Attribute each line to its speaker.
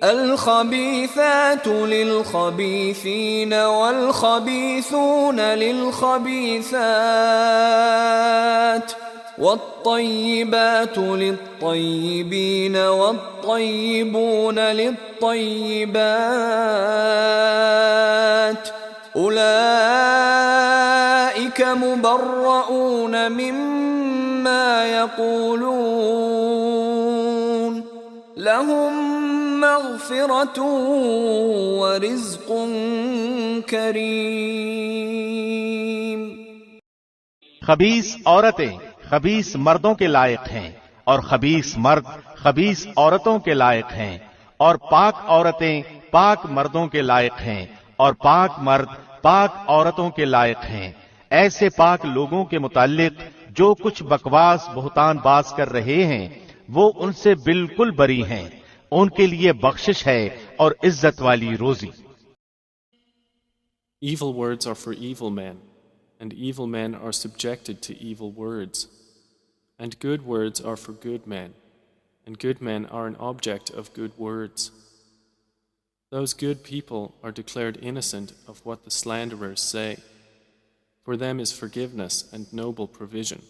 Speaker 1: الخبيثات للخبيثين والخبيثون للخبيثات والطيبات للطيبين والطيبون للطيبات أولئك مبرؤون مما يقولون لهم مغفرة ورزق كريم.
Speaker 2: خبیث عورتیں خبیث مردوں کے لائق ہیں اور خبیث مرد خبیث عورتوں کے لائق ہیں اور پاک عورتیں پاک مردوں کے لائق ہیں اور پاک مرد پاک عورتوں کے لائق ہیں. ایسے پاک لوگوں کے متعلق جو کچھ بکواس بہتان باز کر رہے ہیں وہ ان سے بالکل بری ہیں. ان کے لیے بخشش ہے اور عزت والی روزی.
Speaker 3: Evil words are for evil men, and evil men are subjected to evil words. And good words are for good men, and good men are an object of good words. Those good people are declared innocent of what the slanderers say. For them is forgiveness and noble provision.